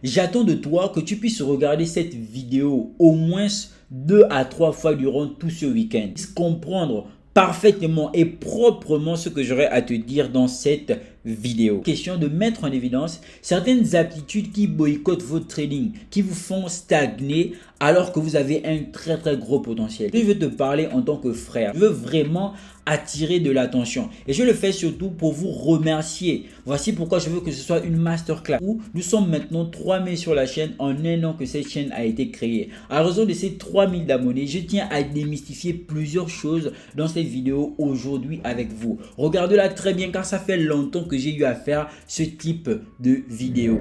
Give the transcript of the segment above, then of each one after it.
J'attends de toi que tu puisses regarder cette vidéo au moins 2 à 3 fois durant tout ce week-end. Comprendre parfaitement et proprement ce que j'aurai à te dire dans cette vidéo. Question de mettre en évidence certaines aptitudes qui boycottent votre trading, qui vous font stagner alors que vous avez un très gros potentiel. Je veux te parler en tant que frère. Je veux vraiment attirer de l'attention et je le fais surtout pour vous remercier. Voici pourquoi je veux que ce soit une masterclass où nous sommes maintenant 3000 sur la chaîne en un an que cette chaîne a été créée. À raison de ces 3000 abonnés, je tiens à démystifier plusieurs choses dans cette vidéo aujourd'hui avec vous. Regardez-la très bien car ça fait longtemps que j'ai eu à faire ce type de vidéo.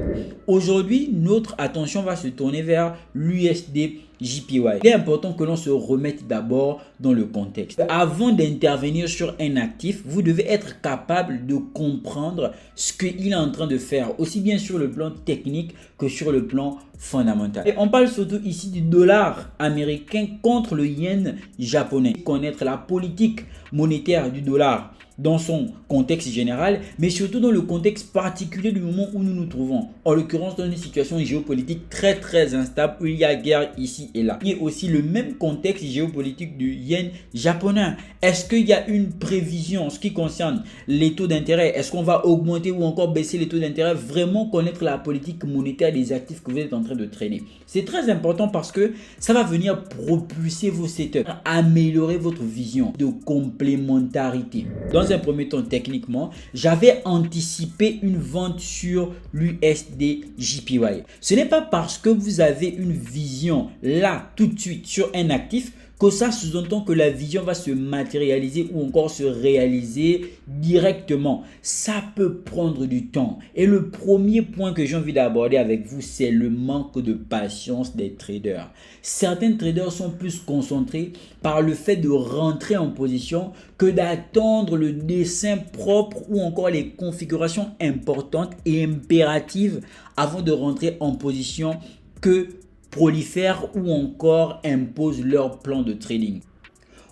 Aujourd'hui, notre attention va se tourner vers l'USD JPY. Il est important que l'on se remette d'abord dans le contexte. Avant d'intervenir sur un actif, vous devez être capable de comprendre ce qu'il est en train de faire, aussi bien sur le plan technique que sur le plan fondamental. Et on parle surtout ici du dollar américain contre le yen japonais. Connaître la politique monétaire du dollar dans son contexte général, mais surtout dans le contexte particulier du moment où nous nous trouvons. En l'occurrence, dans une situation géopolitique très instable où il y a guerre ici et là. Il y a aussi le même contexte géopolitique du yen japonais. Est-ce qu'il y a une prévision en ce qui concerne les taux d'intérêt? Est-ce qu'on va augmenter ou encore baisser les taux d'intérêt? Vraiment connaître la politique monétaire des actifs que vous êtes en train de trader. C'est très important parce que ça va venir propulser vos setups, améliorer votre vision de complémentarité. Dans un premier temps, techniquement, j'avais anticipé une vente sur l'USD JPY. Ce n'est pas parce que vous avez une vision là tout de suite sur un actif que ça sous-entend que la vision va se matérialiser ou encore se réaliser directement. Ça peut prendre du temps. Et le premier point que j'ai envie d'aborder avec vous, c'est le manque de patience des traders. Certains traders sont plus concentrés par le fait de rentrer en position que d'attendre le dessin propre ou encore les configurations importantes et impératives avant de rentrer en position que prolifèrent ou encore imposent leur plan de trading.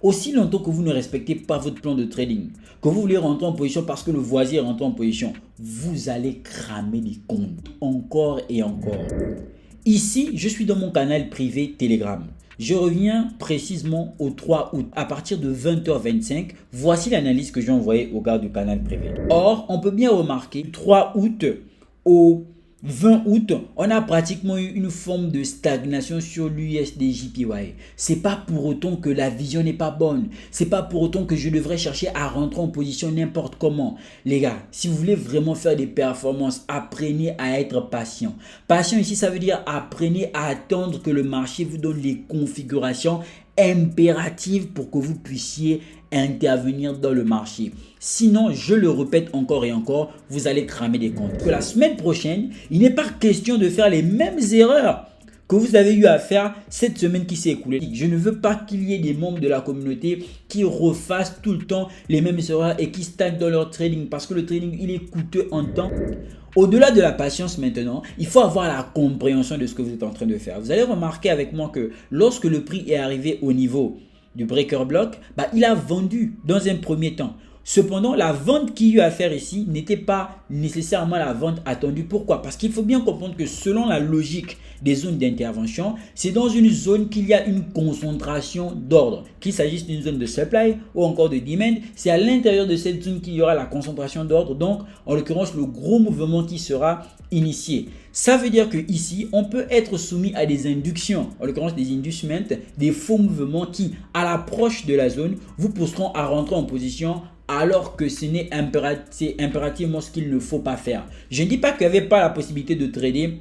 Aussi longtemps que vous ne respectez pas votre plan de trading, que vous voulez rentrer en position parce que le voisin rentre en position, vous allez cramer des comptes encore et encore. Ici, je suis dans mon canal privé Telegram. Je reviens précisément au 3 août à partir de 20h25. Voici l'analyse que j'ai envoyée au gars du canal privé. Or, on peut bien remarquer du 3 août au 20 août, on a pratiquement eu une forme de stagnation sur l'USD JPY. C'est pas pour autant que la vision n'est pas bonne. C'est pas pour autant que je devrais chercher à rentrer en position n'importe comment. Les gars, si vous voulez vraiment faire des performances, apprenez à être patient. Patient ici, ça veut dire apprenez à attendre que le marché vous donne les configurations impératives pour que vous puissiez intervenir dans le marché. Sinon, je le répète encore et encore, vous allez cramer des comptes. Que la semaine prochaine, il n'est pas question de faire les mêmes erreurs que vous avez eu à faire cette semaine qui s'est écoulée. Je ne veux pas qu'il y ait des membres de la communauté qui refassent tout le temps les mêmes erreurs et qui stagnent dans leur trading parce que le trading, il est coûteux en temps. Au-delà de la patience maintenant, il faut avoir la compréhension de ce que vous êtes en train de faire. Vous allez remarquer avec moi que lorsque le prix est arrivé au niveau du breaker block, il a vendu dans un premier temps. Cependant, la vente qu'il y a eu à faire ici n'était pas nécessairement la vente attendue. Pourquoi? Parce qu'il faut bien comprendre que selon la logique des zones d'intervention, c'est dans une zone qu'il y a une concentration d'ordre. Qu'il s'agisse d'une zone de supply ou encore de demand, c'est à l'intérieur de cette zone qu'il y aura la concentration d'ordre. Donc, en l'occurrence, le gros mouvement qui sera initié. Ça veut dire que ici, on peut être soumis à des inductions, en l'occurrence des inducements, des faux mouvements qui, à l'approche de la zone, vous pousseront à rentrer en position alors que ce n'est impérativement ce qu'il ne faut pas faire. Je ne dis pas qu'il n'y avait pas la possibilité de trader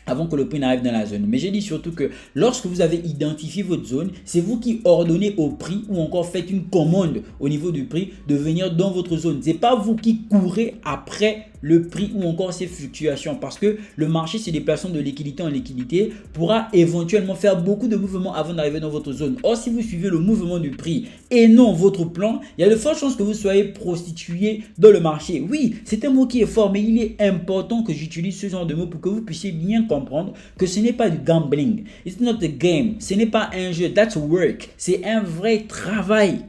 avant que le prix n'arrive dans la zone. Mais j'ai dit surtout que lorsque vous avez identifié votre zone, c'est vous qui ordonnez au prix ou encore faites une commande au niveau du prix de venir dans votre zone. Ce n'est pas vous qui courez après le prix ou encore ses fluctuations parce que le marché se déplaçant de liquidité en liquidité pourra éventuellement faire beaucoup de mouvements avant d'arriver dans votre zone. Or, si vous suivez le mouvement du prix et non votre plan, il y a de fortes chances que vous soyez prostitué dans le marché. Oui, c'est un mot qui est fort, mais il est important que j'utilise ce genre de mot pour que vous puissiez bien comprendre que ce n'est pas du gambling. It's not a game. Ce n'est pas un jeu. That's work. C'est un vrai travail.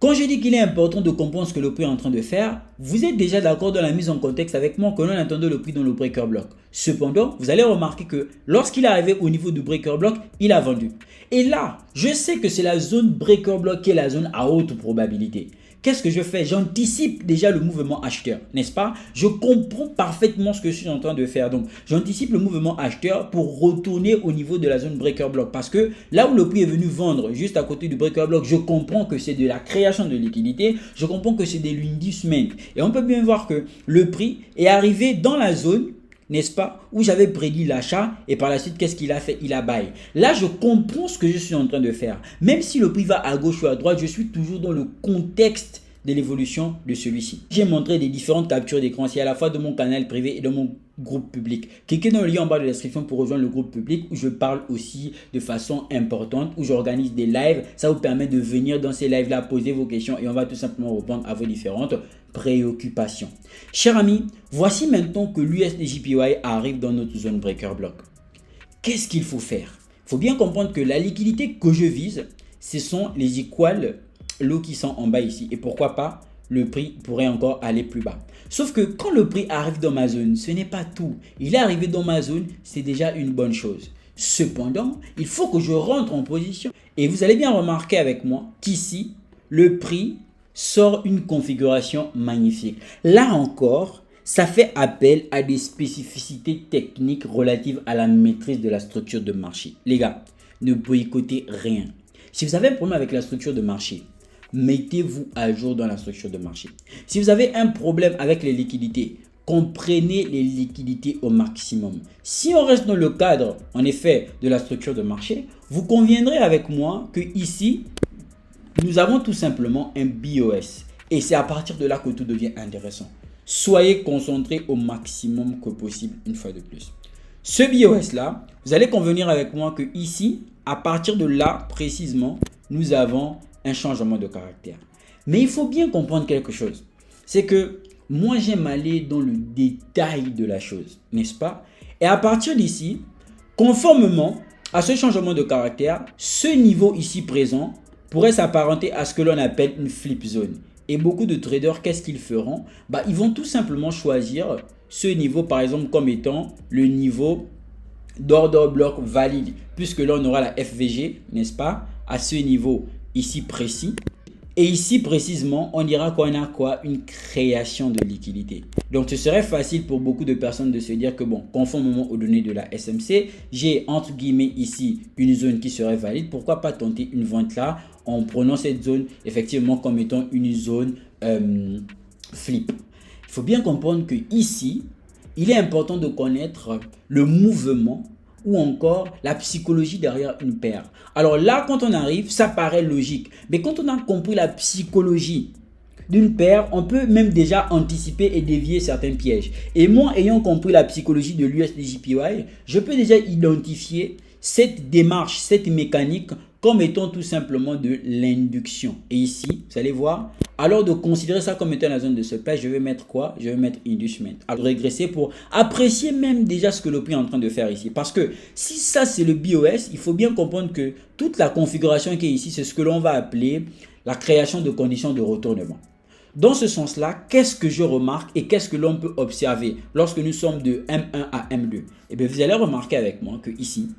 Quand je dis qu'il est important de comprendre ce que le prix est en train de faire, vous êtes déjà d'accord dans la mise en contexte avec moi que l'on attendait le prix dans le breaker block. Cependant, vous allez remarquer que lorsqu'il est arrivé au niveau du breaker block, il a vendu. Et là, je sais que c'est la zone breaker block qui est la zone à haute probabilité. Qu'est-ce que je fais? J'anticipe déjà le mouvement acheteur, n'est-ce pas? Je comprends parfaitement ce que je suis en train de faire. Donc, j'anticipe le mouvement acheteur pour retourner au niveau de la zone breaker block. Parce que là où le prix est venu vendre juste à côté du breaker block, je comprends que c'est de la création de liquidité. Je comprends que c'est des l'inducement. Et on peut bien voir que le prix est arrivé dans la zone, n'est-ce pas, où j'avais prédit l'achat et par la suite, qu'est-ce qu'il a fait? Il a buy. Là, je comprends ce que je suis en train de faire. Même si le prix va à gauche ou à droite, je suis toujours dans le contexte de l'évolution de celui-ci. J'ai montré des différentes captures d'écran, c'est à la fois de mon canal privé et de mon groupe public. Cliquez dans le lien en bas de la description pour rejoindre le groupe public où je parle aussi de façon importante, où j'organise des lives. Ça vous permet de venir dans ces lives-là, poser vos questions et on va tout simplement répondre à vos différentes préoccupations. Chers amis, voici maintenant que l'USDJPY arrive dans notre zone breaker block. Qu'est-ce qu'il faut faire? Il faut bien comprendre que la liquidité que je vise, ce sont les equal low qui sont en bas ici. Et pourquoi pas, le prix pourrait encore aller plus bas. Sauf que quand le prix arrive dans ma zone, ce n'est pas tout. Il est arrivé dans ma zone, c'est déjà une bonne chose. Cependant, il faut que je rentre en position. Et vous allez bien remarquer avec moi qu'ici, le prix sort une configuration magnifique. Là encore, ça fait appel à des spécificités techniques relatives à la maîtrise de la structure de marché. Les gars, ne boycottez rien. Si vous avez un problème avec la structure de marché, mettez-vous à jour dans la structure de marché. Si vous avez un problème avec les liquidités, comprenez les liquidités au maximum. Si on reste dans le cadre, en effet, de la structure de marché, vous conviendrez avec moi que ici, nous avons tout simplement un BOS. Et c'est à partir de là que tout devient intéressant. Soyez concentrés au maximum que possible une fois de plus. Ce BOS là, vous allez convenir avec moi que ici, à partir de là précisément, nous avons un changement de caractère. Mais il faut bien comprendre quelque chose. C'est que moi j'aime aller dans le détail de la chose, n'est-ce pas? Et à partir d'ici, conformément à ce changement de caractère, ce niveau ici présent pourrait s'apparenter à ce que l'on appelle une flip zone. Et beaucoup de traders, qu'est-ce qu'ils feront? Ils vont tout simplement choisir ce niveau par exemple comme étant le niveau d'order block valide. Puisque là on aura la FVG, n'est-ce pas? À ce niveau ici précis. Et ici précisément, on dira qu'on a quoi? Une création de liquidité. Donc ce serait facile pour beaucoup de personnes de se dire que bon, conformément aux données de la SMC, j'ai entre guillemets ici une zone qui serait valide. Pourquoi pas tenter une vente là en prenant cette zone effectivement comme étant une zone flip. Il faut bien comprendre que ici, il est important de connaître le mouvement ou encore la psychologie derrière une paire. Alors là, quand on arrive, ça paraît logique. Mais quand on a compris la psychologie d'une paire, on peut même déjà anticiper et dévier certains pièges. Et moi, ayant compris la psychologie de l'USDJPY, je peux déjà identifier cette démarche, cette mécanique comme étant tout simplement de l'induction. Et ici, vous allez voir, alors de considérer ça comme étant la zone de supply, je vais mettre quoi? Je vais mettre inducement. Alors régresser pour apprécier même déjà ce que le prix est en train de faire ici. Parce que si ça c'est le BOS, il faut bien comprendre que toute la configuration qui est ici, c'est ce que l'on va appeler la création de conditions de retournement. Dans ce sens-là, qu'est-ce que je remarque et qu'est-ce que l'on peut observer lorsque nous sommes de M1 à M2? Eh bien, vous allez remarquer avec moi que ici,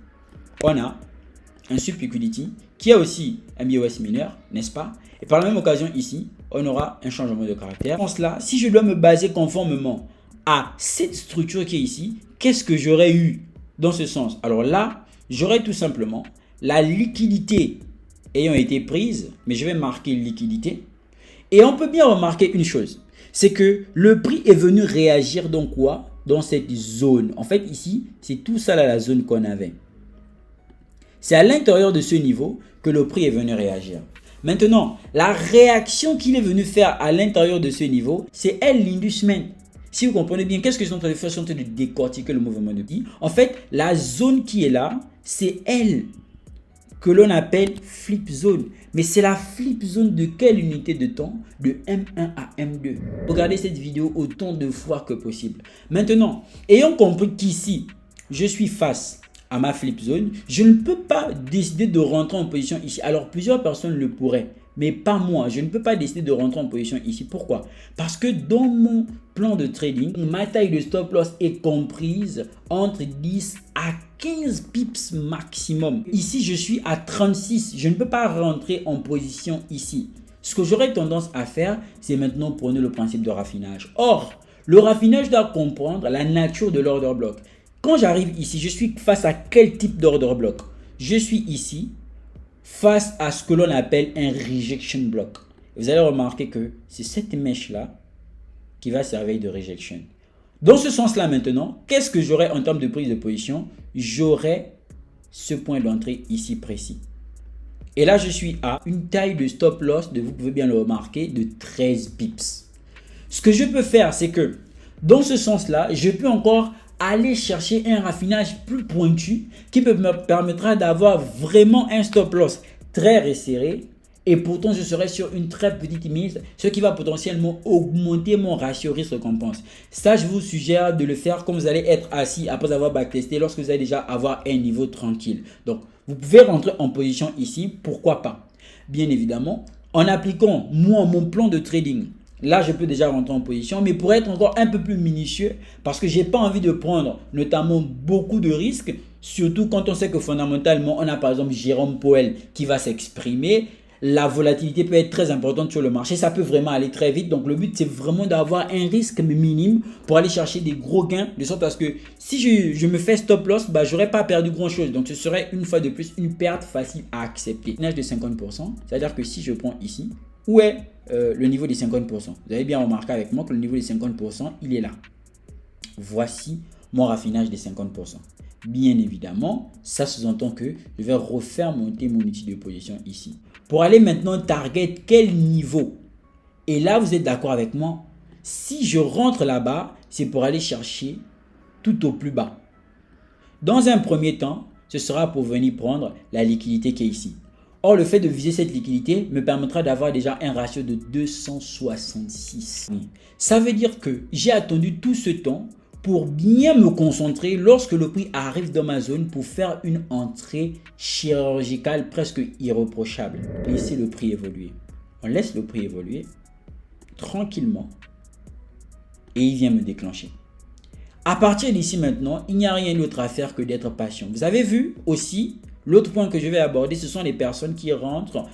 on a un sub-liquidity qui a aussi un BOS mineur, n'est-ce pas? Et par la même occasion ici, on aura un changement de caractère. Dans cela, si je dois me baser conformément à cette structure qui est ici, qu'est-ce que j'aurais eu dans ce sens? Alors là, j'aurais tout simplement la liquidité ayant été prise, mais je vais marquer liquidité. Et on peut bien remarquer une chose, c'est que le prix est venu réagir dans quoi? Dans cette zone. En fait, ici, c'est tout ça là, la zone qu'on avait. C'est à l'intérieur de ce niveau que le prix est venu réagir. Maintenant, la réaction qu'il est venu faire à l'intérieur de ce niveau, c'est elle l'inducement. Si vous comprenez bien, qu'est-ce que je suis en train de faire? Je suis en train de décortiquer le mouvement de prix. En fait, la zone qui est là, c'est elle que l'on appelle flip zone. Mais c'est la flip zone de quelle unité de temps? De M1 à M2. Regardez cette vidéo autant de fois que possible. Maintenant, ayant compris qu'ici, je suis face à ma flip zone, je ne peux pas décider de rentrer en position ici. Alors plusieurs personnes le pourraient, mais pas moi. Je ne peux pas décider de rentrer en position ici. Pourquoi? Parce que dans mon plan de trading, ma taille de stop loss est comprise entre 10 à 15 pips maximum. Ici, je suis à 36. Je ne peux pas rentrer en position ici. Ce que j'aurais tendance à faire, c'est maintenant prendre le principe de raffinage. Or, le raffinage doit comprendre la nature de l'order block. Quand j'arrive ici, je suis face à quel type d'order block? Je suis ici face à ce que l'on appelle un rejection block. Vous allez remarquer que c'est cette mèche-là qui va servir de rejection. Dans ce sens-là maintenant, qu'est-ce que j'aurai en termes de prise de position? J'aurai ce point d'entrée ici précis. Et là, je suis à une taille de stop loss, vous pouvez bien le remarquer, de 13 pips. Ce que je peux faire, c'est que dans ce sens-là, je peux encore aller chercher un raffinage plus pointu qui me permettra d'avoir vraiment un stop loss très resserré et pourtant je serai sur une très petite mise, ce qui va potentiellement augmenter mon ratio risque-récompense. Ça, je vous suggère de le faire quand vous allez être assis après avoir backtesté, lorsque vous allez déjà avoir un niveau tranquille. Donc, vous pouvez rentrer en position ici, pourquoi pas? Bien évidemment, en appliquant moi mon plan de trading. Là, je peux déjà rentrer en position, mais pour être encore un peu plus minutieux, parce que je n'ai pas envie de prendre notamment beaucoup de risques, surtout quand on sait que fondamentalement, on a par exemple Jérôme Powell qui va s'exprimer. La volatilité peut être très importante sur le marché, ça peut vraiment aller très vite. Donc, le but, c'est vraiment d'avoir un risque minime pour aller chercher des gros gains, de sorte à ce que si je me fais stop loss, je n'aurais pas perdu grand-chose. Donc, ce serait une fois de plus une perte facile à accepter. Nage de 50%, c'est-à-dire que si je prends ici, où est le niveau des 50%? Vous avez bien remarqué avec moi que le niveau des 50%, il est là. Voici mon raffinage des 50%. Bien évidemment, ça sous-entend que je vais refaire monter mon outil de position ici. Pour aller maintenant target quel niveau? Et là, vous êtes d'accord avec moi? Si je rentre là-bas, c'est pour aller chercher tout au plus bas. Dans un premier temps, ce sera pour venir prendre la liquidité qui est ici. Or, le fait de viser cette liquidité me permettra d'avoir déjà un ratio de 266. Ça veut dire que j'ai attendu tout ce temps pour bien me concentrer lorsque le prix arrive dans ma zone pour faire une entrée chirurgicale presque irréprochable. Laissez le prix évoluer. On laisse le prix évoluer tranquillement et il vient me déclencher. À partir d'ici maintenant, il n'y a rien d'autre à faire que d'être patient. Vous avez vu aussi, l'autre point que je vais aborder, ce sont les personnes qui rentrent,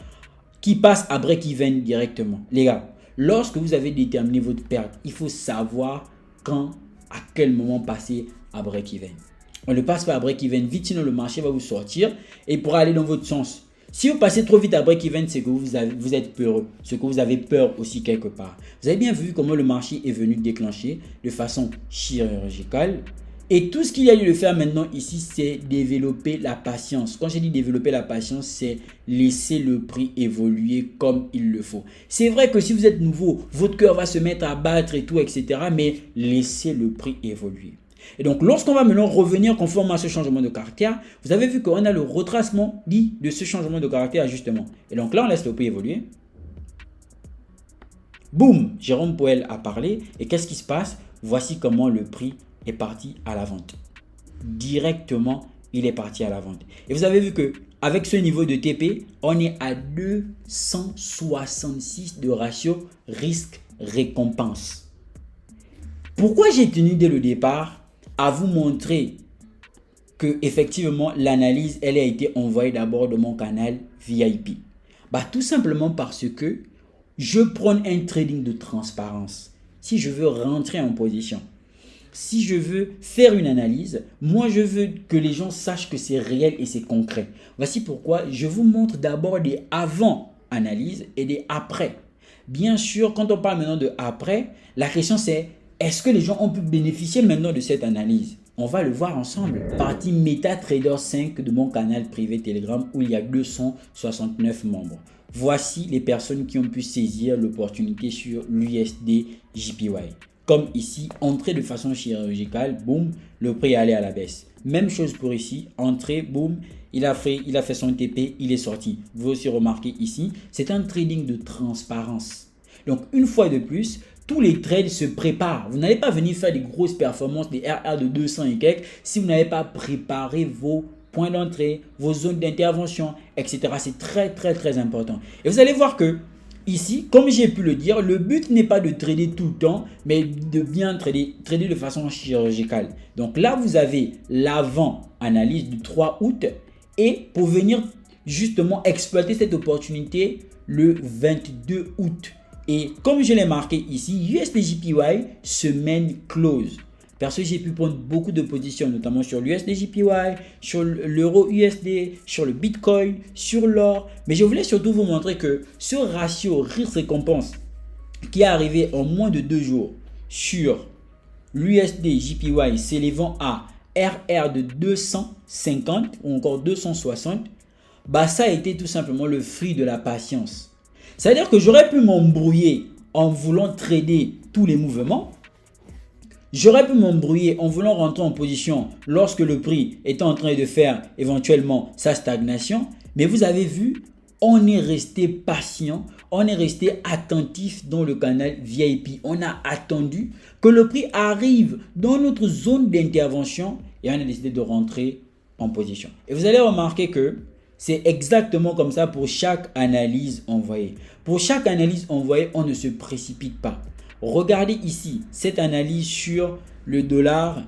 qui passent à break-even directement. Les gars, lorsque vous avez déterminé votre perte, il faut savoir quand, à quel moment passer à break-even. On ne passe pas à break-even vite, sinon le marché va vous sortir et pourra aller dans votre sens. Si vous passez trop vite à break-even, c'est que vous êtes peureux, c'est que vous avez peur aussi quelque part. Vous avez bien vu comment le marché est venu déclencher de façon chirurgicale. Et tout ce qu'il y a lieu de faire maintenant ici, c'est développer la patience. Quand j'ai dit développer la patience, c'est laisser le prix évoluer comme il le faut. C'est vrai que si vous êtes nouveau, votre cœur va se mettre à battre et tout, etc. Mais laissez le prix évoluer. Et donc, lorsqu'on va maintenant revenir conforme à ce changement de caractère, vous avez vu qu'on a le retracement dit de ce changement de caractère justement. Et donc là, on laisse le prix évoluer. Boum, Jérôme Powell a parlé. Et qu'est-ce qui se passe? Voici comment le prix est parti à la vente. Directement, il est parti à la vente. Et vous avez vu que avec ce niveau de TP, on est à 266 de ratio risque-récompense. Pourquoi j'ai tenu dès le départ à vous montrer que effectivement l'analyse elle a été envoyée d'abord de mon canal VIP? Tout simplement parce que je prends un trading de transparence. Si je veux rentrer en position, si je veux faire une analyse, moi je veux que les gens sachent que c'est réel et c'est concret. Voici pourquoi je vous montre d'abord des avant-analyses et des après. Bien sûr, quand on parle maintenant de après, la question c'est est-ce que les gens ont pu bénéficier maintenant de cette analyse? On va le voir ensemble. Partie MetaTrader 5 de mon canal privé Telegram où il y a 269 membres. Voici les personnes qui ont pu saisir l'opportunité sur l'USD JPY. Comme ici, entrée de façon chirurgicale, boum, le prix est allé à la baisse. Même chose pour ici, entrée, boum, il a fait son TP, il est sorti. Vous aussi remarquez ici, c'est un trading de transparence. Donc une fois de plus, tous les trades se préparent. Vous n'allez pas venir faire des grosses performances, des RR de 200 et quelques, si vous n'avez pas préparé vos points d'entrée, vos zones d'intervention, etc. C'est très important. Et vous allez voir que ici, comme j'ai pu le dire, le but n'est pas de trader tout le temps, mais de bien trader de façon chirurgicale. Donc là, vous avez l'avant-analyse du 3 août et pour venir justement exploiter cette opportunité le 22 août. Et comme je l'ai marqué ici, USD/JPY semaine close. Perso, j'ai pu prendre beaucoup de positions, notamment sur l'USD/JPY, sur l'euro USD, sur le Bitcoin, sur l'or. Mais je voulais surtout vous montrer que ce ratio risque-récompense qui est arrivé en moins de 2 jours sur l'USD/JPY s'élevant à RR de 250 ou encore 260, bah ça a été tout simplement le fruit de la patience. C'est-à-dire que j'aurais pu m'embrouiller en voulant trader tous les mouvements. J'aurais pu m'embrouiller en voulant rentrer en position lorsque le prix était en train de faire éventuellement sa stagnation. Mais vous avez vu, on est resté patient, on est resté attentif dans le canal VIP. On a attendu que le prix arrive dans notre zone d'intervention et on a décidé de rentrer en position. Et vous allez remarquer que c'est exactement comme ça pour chaque analyse envoyée. Pour chaque analyse envoyée, on ne se précipite pas. Regardez ici cette analyse sur le dollar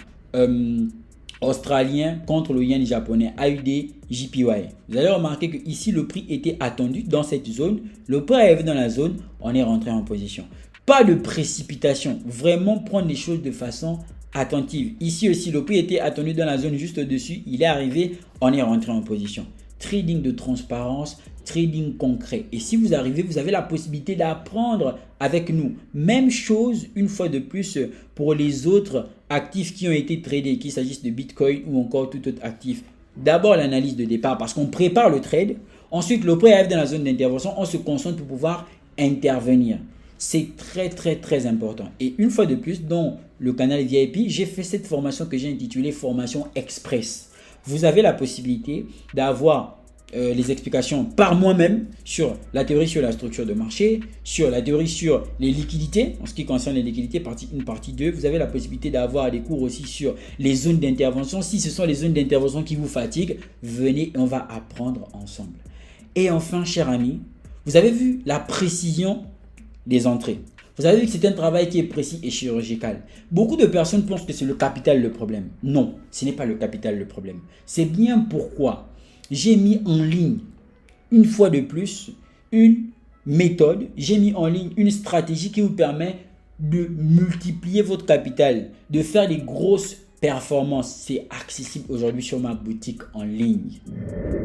australien contre le yen japonais AUD/JPY. Vous allez remarquer que ici le prix était attendu dans cette zone. Le prix est arrivé dans la zone, on est rentré en position. Pas de précipitation, vraiment prendre les choses de façon attentive. Ici aussi le prix était attendu dans la zone juste au-dessus, il est arrivé, on est rentré en position. Trading de transparence, trading concret. Et si vous arrivez, vous avez la possibilité d'apprendre avec nous. Même chose, une fois de plus, pour les autres actifs qui ont été tradés, qu'il s'agisse de Bitcoin ou encore tout autre actif. D'abord, l'analyse de départ parce qu'on prépare le trade. Ensuite, le prix arrive dans la zone d'intervention. On se concentre pour pouvoir intervenir. C'est très important. Et une fois de plus, dans le canal VIP, j'ai fait cette formation que j'ai intitulée Formation Express. Vous avez la possibilité d'avoir les explications par moi-même sur la théorie sur la structure de marché, sur la théorie sur les liquidités, en ce qui concerne les liquidités, partie 1, partie 2. Vous avez la possibilité d'avoir des cours aussi sur les zones d'intervention. Si ce sont les zones d'intervention qui vous fatiguent, venez et on va apprendre ensemble. Et enfin, chers amis, vous avez vu la précision des entrées. Vous avez vu que c'est un travail qui est précis et chirurgical. Beaucoup de personnes pensent que c'est le capital le problème. Non, ce n'est pas le capital le problème. C'est bien pourquoi j'ai mis en ligne, une fois de plus, une méthode. J'ai mis en ligne une stratégie qui vous permet de multiplier votre capital, de faire des grosses performances. C'est accessible aujourd'hui sur ma boutique en ligne.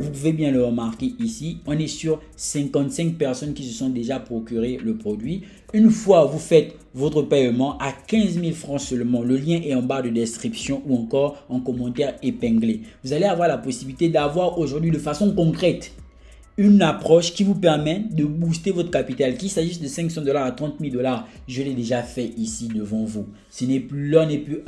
Vous pouvez bien le remarquer ici. On est sur 55 personnes qui se sont déjà procuré le produit. Une fois vous faites votre paiement à 15 000 francs seulement, le lien est en barre de description ou encore en commentaire épinglé. Vous allez avoir la possibilité d'avoir aujourd'hui de façon concrète une approche qui vous permet de booster votre capital. Qu'il s'agisse de 500 $ à 30 000 $, je l'ai déjà fait ici devant vous. L'heure n'est plus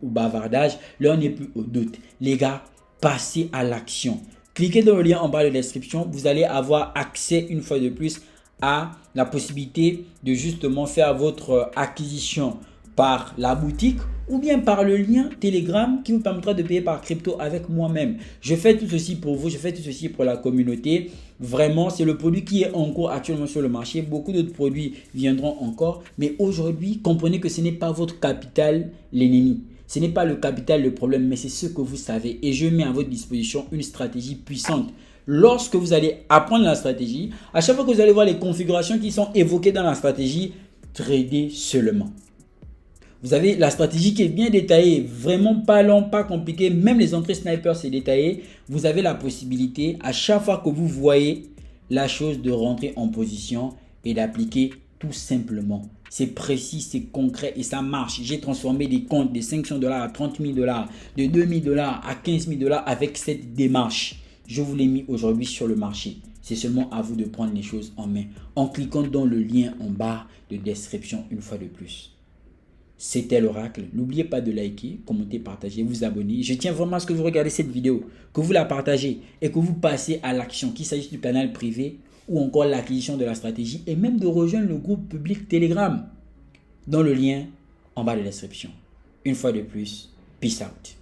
au bavardage, l'heure n'est plus au doute. Les gars, passez à l'action. Cliquez dans le lien en bas de description, vous allez avoir accès une fois de plus à la possibilité de justement faire votre acquisition par la boutique ou bien par le lien Telegram qui vous permettra de payer par crypto avec moi-même. Je fais tout ceci pour vous, je fais tout ceci pour la communauté. Vraiment, c'est le produit qui est en cours actuellement sur le marché. Beaucoup d'autres produits viendront encore. Mais aujourd'hui, comprenez que ce n'est pas votre capital l'ennemi. Ce n'est pas le capital le problème, mais c'est ce que vous savez. Et je mets à votre disposition une stratégie puissante. Lorsque vous allez apprendre la stratégie, à chaque fois que vous allez voir les configurations qui sont évoquées dans la stratégie, tradez seulement. Vous avez la stratégie qui est bien détaillée, vraiment pas long, pas compliqué. Même les entrées sniper, c'est détaillé. Vous avez la possibilité, à chaque fois que vous voyez la chose, de rentrer en position et d'appliquer tout simplement. C'est précis, c'est concret et ça marche. J'ai transformé des comptes de 500 $ à 30 000 $, de 2 000 $ à 15 000 $ avec cette démarche. Je vous l'ai mis aujourd'hui sur le marché. C'est seulement à vous de prendre les choses en main en cliquant dans le lien en bas de description une fois de plus. C'était l'oracle. N'oubliez pas de liker, commenter, partager, vous abonner. Je tiens vraiment à ce que vous regardez cette vidéo, que vous la partagez et que vous passez à l'action, qu'il s'agisse du canal privé ou encore l'acquisition de la stratégie et même de rejoindre le groupe public Telegram dans le lien en bas de la description. Une fois de plus, peace out.